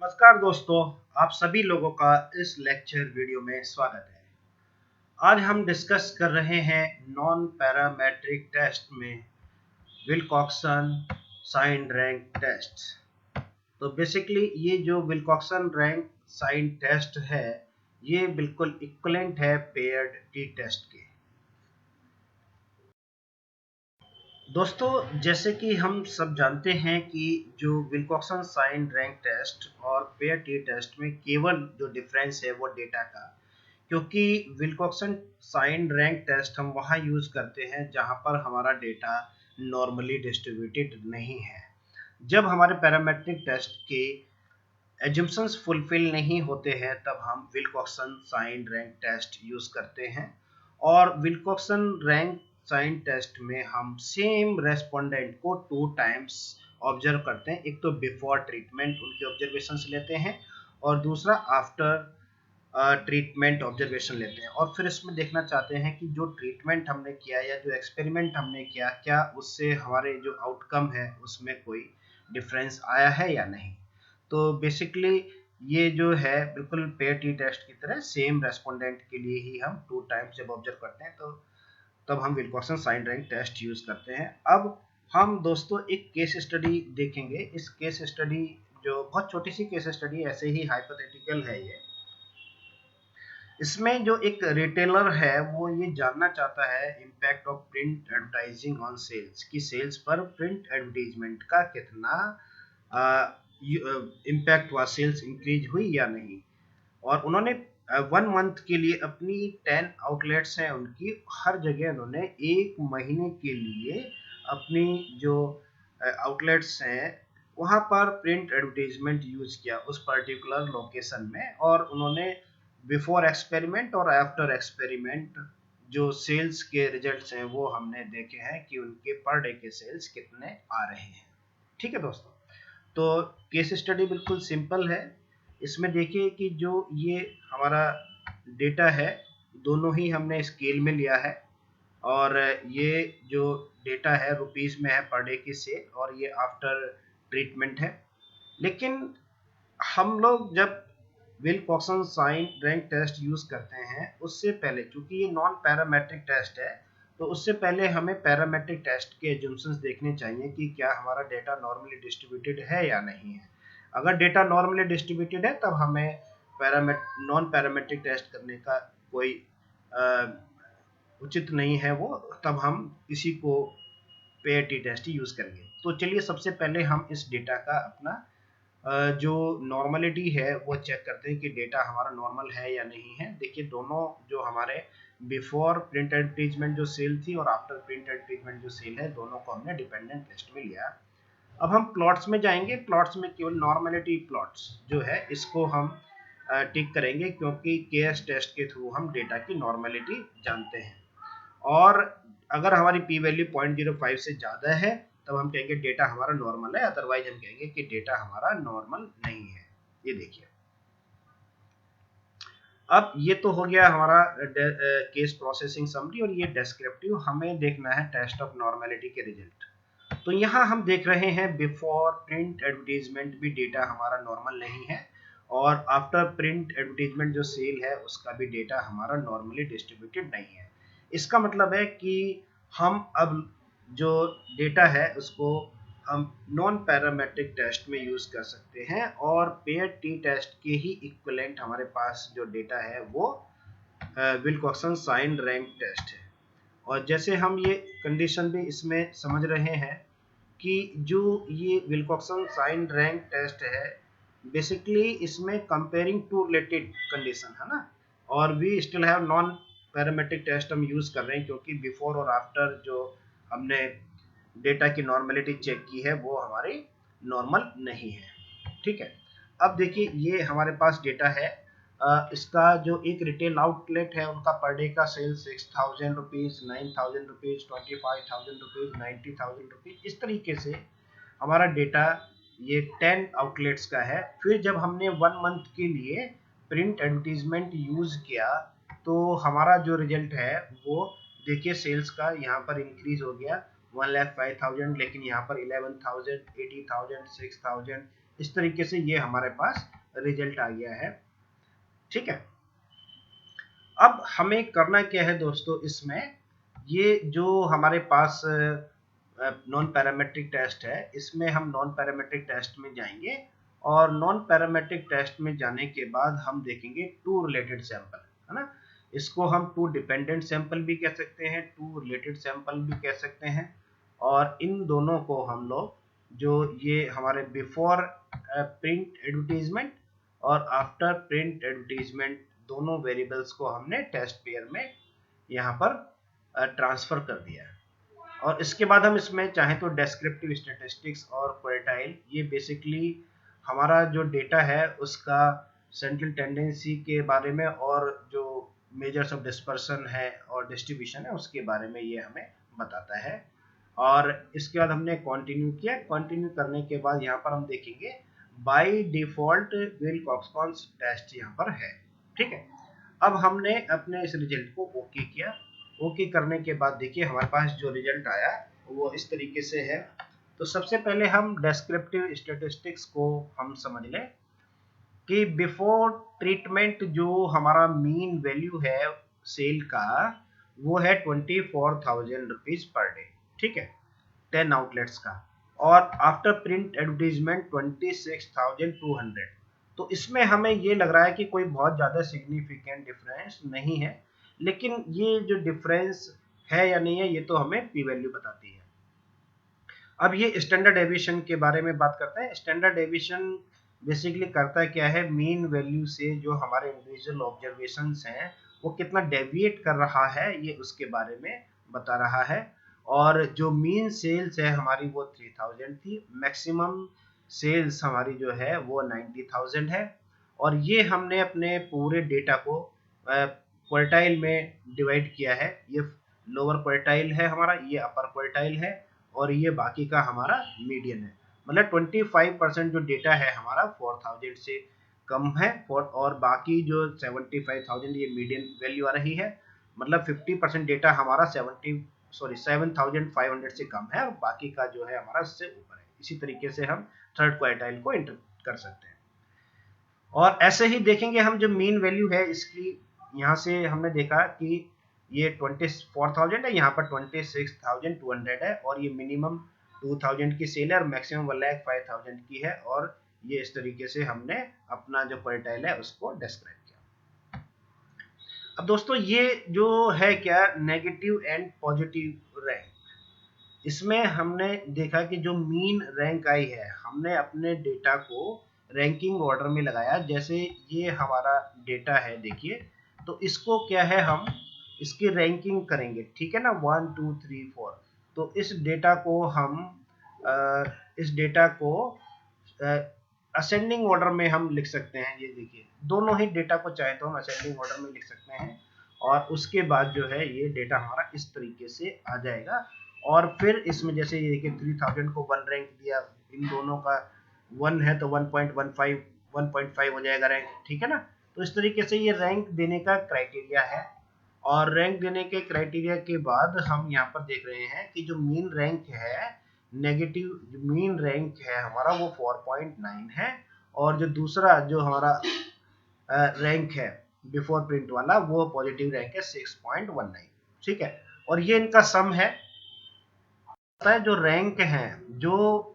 नमस्कार दोस्तों, आप सभी लोगों का इस लेक्चर वीडियो में स्वागत है। आज हम डिस्कस कर रहे हैं नॉन पैरामेट्रिक टेस्ट में विल्कॉक्सन साइन रैंक टेस्ट। तो बेसिकली ये जो विल्कॉक्सन रैंक साइन टेस्ट है, ये बिल्कुल इक्विवेलेंट है पेयर्ड टी टेस्ट के। दोस्तों, जैसे कि हम सब जानते हैं कि जो विल्कॉक्सन साइन रैंक टेस्ट और पेयर टी टेस्ट में केवल जो डिफरेंस है वो डेटा का, क्योंकि विल्कॉक्सन साइन रैंक टेस्ट हम वहाँ यूज़ करते हैं जहाँ पर हमारा डेटा नॉर्मली डिस्ट्रीब्यूटेड नहीं है। जब हमारे पैरामेट्रिक टेस्ट के एजम्पशंस फुलफिल नहीं होते हैं तब हम Wilcoxon sign rank test use करते हैं। और विल्कॉक्सन रैंक साइन टेस्ट में हम सेम रेस्पोंडेंट को 2 टाइम्स ऑब्जर्व करते हैं। एक तो बिफोर ट्रीटमेंट उनके ऑब्जर्वेशंस लेते हैं और दूसरा आफ्टर ट्रीटमेंट ऑब्जर्वेशन लेते हैं, और फिर इसमें देखना चाहते हैं कि जो ट्रीटमेंट हमने किया या जो एक्सपेरिमेंट हमने किया, क्या उससे हमारे जो आउटकम है उसमें कोई डिफरेंस आया है या नहीं। तो बेसिकली ये जो है बिल्कुल पेयर टी टेस्ट की तरह सेम रेस्पोंडेंट के लिए ही हम 2 टाइम्स जब ऑब्जर्व करते हैं तो तब हम Wilcoxon sign rank test use करते हैं। अब हम दोस्तों एक केस स्टडी देखेंगे। इस केस स्टडी जो बहुत छोटी सी केस स्टडी, ऐसे ही हाइपोथेटिकल है ये। इसमें जो एक रिटेलर है वो ये जानना चाहता है impact of print advertising on sales, कि सेल्स पर प्रिंट एडवर्टाइजमेंट का कितना इम्पैक्ट हुआ, सेल्स इंक्रीज हुई या नहीं। और उन्होंने 1 मंथ के लिए अपनी 10 आउटलेट्स हैं उनकी, हर जगह उन्होंने 1 महीने के लिए अपनी जो आउटलेट्स हैं वहाँ पर प्रिंट एडवर्टाइजमेंट यूज किया उस पर्टिकुलर लोकेशन में। और उन्होंने बिफोर एक्सपेरिमेंट और आफ्टर एक्सपेरिमेंट जो सेल्स के रिजल्ट्स हैं वो हमने देखे हैं कि उनके पर डे के सेल्स कितने आ रहे हैं। ठीक है दोस्तों, तो केस स्टडी बिल्कुल सिंपल है। इसमें देखिए कि जो ये हमारा डेटा है दोनों ही हमने स्केल में लिया है, और ये जो डेटा है रुपीस में है पर डे की सेल, और ये आफ्टर ट्रीटमेंट है। लेकिन हम लोग जब Wilcoxon sign rank test use करते हैं उससे पहले, क्योंकि ये नॉन पैरामेट्रिक टेस्ट है, तो उससे पहले हमें पैरामेट्रिक टेस्ट के एजम्पशंस देखने चाहिए कि क्या हमारा डेटा नॉर्मली डिस्ट्रीब्यूटेड है या नहीं है। अगर डेटा नॉर्मली डिस्ट्रीब्यूटेड है तब हमें नॉन पैरामेट्रिक टेस्ट करने का कोई उचित नहीं है वो, तब हम इसी को पेयर टी टेस्ट यूज करेंगे। तो चलिए सबसे पहले हम इस डेटा का अपना जो नॉर्मलिटी है वो चेक करते हैं कि डेटा हमारा नॉर्मल है या नहीं है। देखिए दोनों जो हमारे बिफोर प्रिंट एडवर्टाइजमेंट जो सेल थी और आफ्टर प्रिंट एडवर्टाइजमेंट जो सेल है, दोनों को हमने डिपेंडेंट लिस्ट में लिया। अब हम प्लॉट्स में जाएंगे। प्लॉट्स में केवल नॉर्मलिटी प्लॉट्स जो है इसको हम टिक करेंगे, क्योंकि केएस टेस्ट के थ्रू हम डेटा की नॉर्मलिटी जानते हैं। और अगर हमारी पी वैल्यू 0.05 से ज़्यादा है तब हम कहेंगे डेटा हमारा नॉर्मल है, अदरवाइज हम कहेंगे कि डेटा हमारा नॉर्मल नहीं है। ये देखिए, अब ये तो हो गया हमारा केस प्रोसेसिंग समरी, और ये डेस्क्रिप्टिव हमें देखना है टेस्ट ऑफ नॉर्मेलिटी के रिजल्ट। तो यहाँ हम देख रहे हैं बिफोर प्रिंट एडवर्टाइजमेंट भी डेटा हमारा नॉर्मल नहीं है, और आफ्टर प्रिंट एडवर्टाइजमेंट जो सेल है उसका भी डेटा हमारा नॉर्मली डिस्ट्रीब्यूटेड नहीं है। इसका मतलब है कि हम अब जो डेटा है उसको हम नॉन पैरामेट्रिक टेस्ट में यूज कर सकते हैं, और पेयर टी टेस्ट के ही इक्विवेलेंट हमारे पास जो डेटा है वो विल्कॉक्सन साइन रैंक टेस्ट है। और जैसे हम ये कंडीशन भी इसमें समझ रहे हैं कि जो ये विल्कॉक्सन साइन रैंक टेस्ट है, बेसिकली इसमें कंपेयरिंग टू रिलेटेड कंडीशन है ना, और we still have non parametric test हम यूज कर रहे हैं, क्योंकि बिफोर और आफ्टर जो हमने डेटा की नॉर्मलिटी चेक की है वो हमारी नॉर्मल नहीं है। ठीक है, अब देखिए ये हमारे पास डेटा है। इसका जो एक रिटेल आउटलेट है उनका पर डे का sale 6,000 rupees, 9,000 rupees, 25,000 rupees, 90,000 rupees, इस तरीके से हमारा डेटा ये 10 आउटलेट्स का है। फिर जब हमने 1 मंथ के लिए प्रिंट एडवर्टीजमेंट यूज किया तो हमारा जो रिजल्ट है वो देखिए, सेल्स का यहाँ पर इंक्रीज हो गया 1,05,000, लेकिन यहाँ पर 11,000, 80,000, 6,000, इस तरीके से ये हमारे पास रिजल्ट आ गया है। ठीक है, अब हमें करना क्या है दोस्तों, इसमें ये जो हमारे पास नॉन पैरामेट्रिक टेस्ट है, इसमें हम नॉन पैरामेट्रिक टेस्ट में जाएंगे और नॉन पैरामेट्रिक टेस्ट में जाने के बाद हम देखेंगे टू रिलेटेड सैंपल, है ना। इसको हम टू डिपेंडेंट सैंपल भी कह सकते हैं, टू रिलेटेड सैंपल भी कह सकते हैं। और इन दोनों को हम लोग जो ये हमारे बिफोर प्रिंट एडवर्टीजमेंट और आफ्टर प्रिंट एडवर्टीजमेंट दोनों वेरिएबल्स को हमने टेस्ट पेयर में यहाँ पर ट्रांसफर कर दिया है। और इसके बाद हम इसमें चाहें तो डेस्क्रिप्टिव स्टैटिस्टिक्स और क्वार्टाइल, ये बेसिकली हमारा जो डेटा है उसका सेंट्रल टेंडेंसी के बारे में और जो मेजर्स ऑफ डिस्पर्सन है और डिस्ट्रीब्यूशन है उसके बारे में ये हमें बताता है। और इसके बाद हमने कंटिन्यू किया, कंटिन्यू करने के बाद यहाँ पर हम देखेंगे बाय डिफॉल्ट विल-कॉक्स टेस्ट यहाँ पर है। ठीक है, अब हमने अपने इस रिजल्ट को ओके किया। ओके करने के बाद देखिए हमारे पास जो रिजल्ट आया वो इस तरीके से है। तो सबसे पहले हम डेस्क्रिप्टिव स्टैटिस्टिक्स को हम समझ लें कि बिफोर ट्रीटमेंट जो हमारा मीन वैल्यू है सेल का वो है 24,000 रुपीज पर डे। ठीक है, 10 आउटलेट्स का। और आफ्टर प्रिंट एडवर्टीजमेंट 26,200। तो इसमें हमें ये लग रहा है कि कोई बहुत ज़्यादा सिग्निफिकेंट डिफरेंस नहीं है, लेकिन ये जो डिफरेंस है या नहीं है ये तो हमें पी वैल्यू बताती है। अब ये स्टैंडर्ड डेविएशन के बारे में बात करते हैं। स्टैंडर्ड डेविएशन बेसिकली करता क्या है, मीन वैल्यू से जो हमारे इंडिविजुअल ऑब्जर्वेशंस हैं वो कितना डेविएट कर रहा है ये उसके बारे में बता रहा है। और जो मीन सेल्स है हमारी वो 3000 थी, मैक्सिमम सेल्स हमारी जो है वो 90,000 है। और ये हमने अपने पूरे डेटा को क्वार्टाइल में डिवाइड किया है। ये लोअर क्वार्टाइल है हमारा, ये अपर क्वार्टाइल है और ये बाकी का हमारा मीडियन है। मतलब 25% जो डेटा है हमारा 4000 से कम है और बाकी जो 75,000 ये मीडियन वैल्यू आ रही है। मतलब 50% डेटा हमारा 7,500 से कम है और बाकी का जो है हमारा उससे ऊपर है। इसी तरीके से हम थर्ड क्वार्टाइल को इंटर कर सकते हैं। और ऐसे ही देखेंगे हम जो मीन वैल्यू है इसकी, यहाँ से हमने देखा कि ये 24,000 है, यहाँ पर 26,200 है और ये मिनिमम 2,000 की सेल है और मैक्सिमम 1,05,000 की है। और ये इस तरीके से हमने अपना जो क्वार्टाइल है उसको डिस्क्राइब किया। अब दोस्तों ये जो है क्या नेगेटिव एंड पॉजिटिव रैंक, इसमें हमने देखा कि जो मीन रैंक आई है हमने अपने डेटा को रैंकिंग ऑर्डर में लगाया। जैसे ये हमारा डेटा है देखिए, तो इसको क्या है हम इसकी रैंकिंग करेंगे। ठीक है ना, 1 2 3 4। तो इस डेटा को हम असेंडिंग ऑर्डर में हम लिख सकते हैं। ये देखिए दोनों ही डेटा को चाहे तो हम असेंडिंग ऑर्डर में लिख सकते हैं और उसके बाद जो है ये डेटा हमारा इस तरीके से आ जाएगा। और फिर इसमें जैसे ये देखिए 3000 को 1 रैंक दिया, इन दोनों का 1 है तो 1.5 हो जाएगा रैंक। ठीक है ना, तो इस तरीके से ये रैंक देने का क्राइटेरिया है। और रैंक देने के क्राइटेरिया के बाद हम यहाँ पर देख रहे हैं कि जो मीन रैंक है, नेगेटिव मीन रैंक है हमारा वो 4.9 है और जो दूसरा जो हमारा रैंक है बिफोर प्रिंट वाला वो पॉजिटिव रैंक है 6.19। ठीक है, और ये इनका सम है। जो रैंक है जो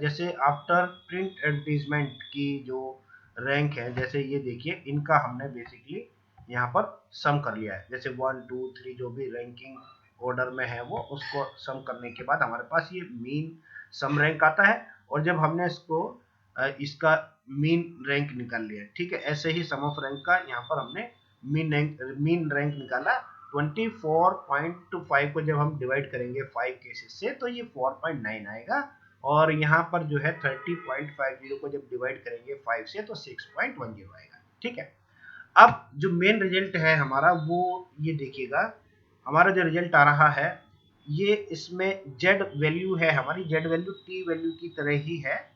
जैसे आफ्टर प्रिंट एडवर्टीजमेंट की जो रैंक है, जैसे ये देखिए इनका हमने बेसिकली यहाँ पर सम कर लिया है। जैसे 1 2 3 जो भी रैंकिंग ऑर्डर में है वो उसको सम करने के बाद हमारे पास ये मीन सम रैंक आता है। और जब हमने इसको इसका मीन रैंक निकाल लिया, ठीक है, ऐसे ही सम ऑफ रैंक का यहाँ पर हमने मीन रैंक निकाला। 24.5 को जब हम डिवाइड करेंगे 5 केसेस से तो ये 4.9 आएगा। और यहाँ पर जो है 30.50 को जब डिवाइड करेंगे 5 से तो 6.10 आएगा। ठीक है, अब जो मेन रिजल्ट है हमारा वो ये देखिएगा, हमारा जो रिजल्ट आ रहा है ये इसमें जेड वैल्यू है हमारी, जेड वैल्यू टी वैल्यू की तरह ही है।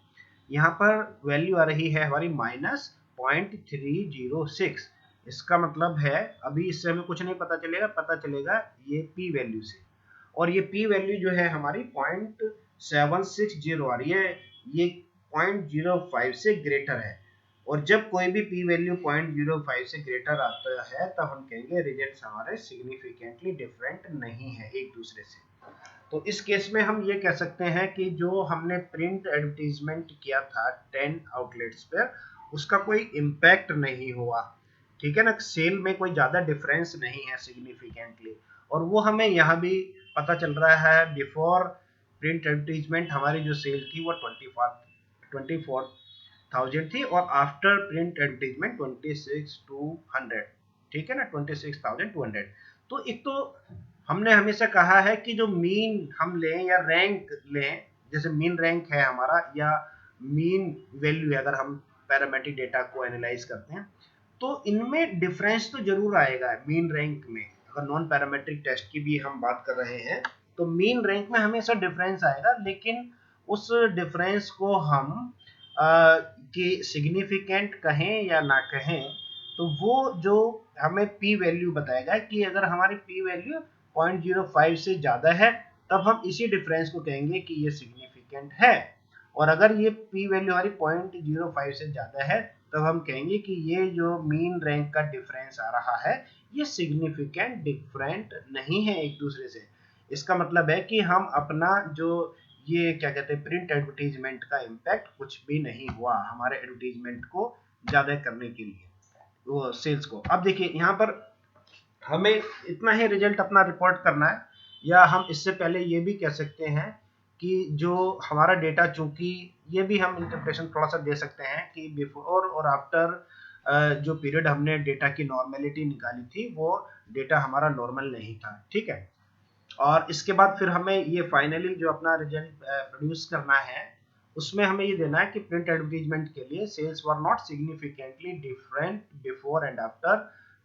यहाँ पर वैल्यू आ रही है हमारी -0.306। इसका मतलब है अभी इससे हमें कुछ नहीं पता चलेगा, पता चलेगा ये पी वैल्यू से। और ये पी वैल्यू जो है हमारी 0.760 आ रही है। ये 0.05 से ग्रेटर है, और जब कोई भी पी वैल्यू 0.05 से ग्रेटर आता है तब हम कहेंगे रिजल्ट्स हमारे सिग्निफिकेंटली डिफरेंट नहीं है एक दूसरे से। तो इस केस में हम ये कह सकते हैं कि जो हमने प्रिंट एडवर्टीजमेंट किया था 10 आउटलेट्स पर, उसका कोई इम्पैक्ट नहीं हुआ, ठीक है ना, सेल में कोई ज्यादा डिफरेंस नहीं है सिग्निफिकेंटली। और वो हमें यहाँ भी पता चल रहा है, बिफोर प्रिंट एडवर्टीजमेंट हमारी जो सेल थी वो 24,000 थी, और आफ्टर प्रिंट एडवर्टीजमेंट 26,200, ठीक है ना, 26,200। तो एक तो हमने हमेशा कहा है कि जो मीन हम लें या रैंक लें, जैसे मीन रैंक है हमारा या मीन वैल्यू है, अगर हम पैरामेट्रिक डेटा को एनालाइज करते हैं तो इनमें डिफरेंस तो जरूर आएगा मीन रैंक में। अगर नॉन पैरामेट्रिक टेस्ट की भी हम बात कर रहे हैं तो मीन रैंक में हमेशा डिफरेंस आएगा, लेकिन उस डिफरेंस को हम कि सिग्निफिकेंट कहें या ना कहें, तो वो जो हमें पी वैल्यू बताएगा कि अगर हमारी पी वैल्यू 0.05 से ज्यादा है तब हम इसी डिफरेंस को कहेंगे कि ये सिग्निफिकेंट है, और अगर ये पी वैल्यू हमारी 0.05 से ज्यादा है तब हम कहेंगे कि ये जो मीन रैंक का डिफरेंस आ रहा है ये सिग्निफिकेंट डिफरेंट नहीं है एक दूसरे से। इसका मतलब है कि हम अपना जो ये क्या कहते हैं प्रिंट एडवर्टीजमेंट का इम्पैक्ट कुछ भी नहीं हुआ हमारे एडवर्टीजमेंट को ज्यादा करने के लिए, वो सेल्स को। अब देखिए यहाँ पर हमें इतना ही रिजल्ट अपना रिपोर्ट करना है, या हम इससे पहले ये भी कह सकते हैं कि जो हमारा डेटा, चूंकि ये भी हम इंटरप्रेशन थोड़ा सा दे सकते हैं कि बिफोर और आफ्टर जो पीरियड हमने डेटा की नॉर्मेलिटी निकाली थी वो डेटा हमारा नॉर्मल नहीं था, ठीक है। और इसके बाद फिर हमें ये फाइनली जो अपना रिजल्ट प्रोड्यूस करना है उसमें हमें ये देना है कि प्रिंट एडवर्टीजमेंट के लिए sales were not significantly different before and after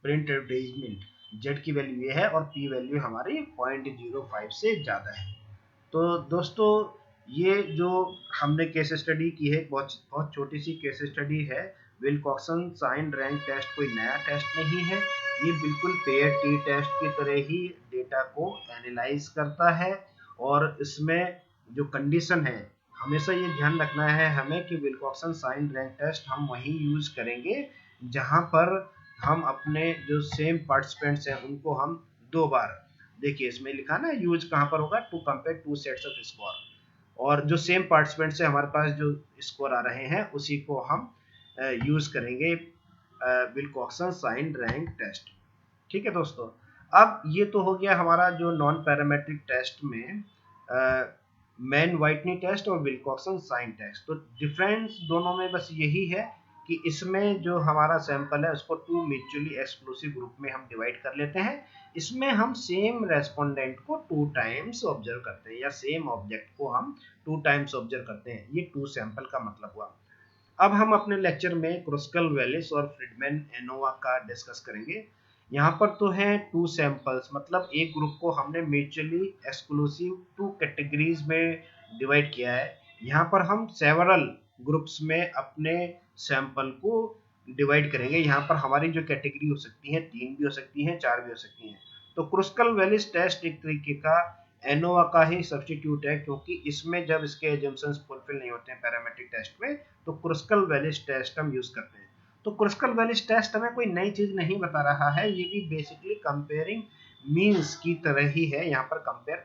print advertisement. Z की वैल्यू ये है और पी वैल्यू हमारी 0.05 से ज़्यादा है। तो दोस्तों ये जो हमने केस स्टडी की है बहुत बहुत छोटी सी केस स्टडी है। विल्कॉक्सन साइन रैंक टेस्ट कोई नया टेस्ट नहीं है, ये बिल्कुल पेयर टी टेस्ट की तरह ही डेटा को एनालाइज करता है, और इसमें जो कंडीशन है हमेशा ये ध्यान रखना है हमें कि विल्कॉक्सन साइन रैंक टेस्ट हम वहीं यूज करेंगे जहां पर हम अपने जो सेम पार्टिसिपेंट्स हैं उनको हम दो बार, देखिए इसमें लिखा ना यूज कहां पर होगा, to compare two sets of score, और जो सेम पार्टिसिपेंट से हमारे पास जो स्कोर आ रहे हैं उसी को हम यूज करेंगे विल्कॉक्सन साइन रैंक टेस्ट, ठीक है दोस्तों। अब ये तो हो गया हमारा जो नॉन पैरामेट्रिक टेस्ट में मैन वाइटनी टेस्ट और विल्कॉक्सन साइन टेस्ट। तो डिफरेंस दोनों में बस यही है कि इसमें जो हमारा सैंपल है उसको टू म्यूचुअली एक्सक्लूसिव ग्रुप में हम डिवाइड कर लेते हैं। इसमें हम सेम रेस्पोंडेंट को टू टाइम्स ऑब्जर्व करते हैं, या सेम ऑब्जेक्ट को हम टू टाइम्स ऑब्जर्व करते हैं, ये टू सैंपल का मतलब हुआ। अब हम अपने लेक्चर में क्रुस्कल वेलिस और फ्रीडमैन एनोवा का डिस्कस करेंगे। यहाँ पर तो हैं टू सैंपल्स, मतलब एक ग्रुप को हमने म्यूचुअली एक्सक्लूसिव टू कैटेगरीज में डिवाइड किया है। यहाँ पर हम सेवरल ग्रुप्स में अपने सैंपल को डिवाइड करेंगे। यहाँ पर हमारी जो कैटेगरी हो सकती है 3 भी हो सकती हैं, 4 भी हो सकती हैं। तो क्रुस्कल वेलिस टेस्ट एक तरीके का एनोवा का ही सब्स्टिट्यूट है, क्योंकि इसमें जब इसके एजम्पशंस फुलफिल नहीं होते हैं पैरामेट्रिक टेस्ट में तो क्रुस्कल वेलिस टेस्ट हम यूज करते हैं। तो क्रुस्कल वेलिस टेस्ट हमें कोई नई चीज नहीं बता रहा है, ये भी बेसिकली कंपेयरिंग मीन्स की तरह ही है। यहाँ पर कंपेयर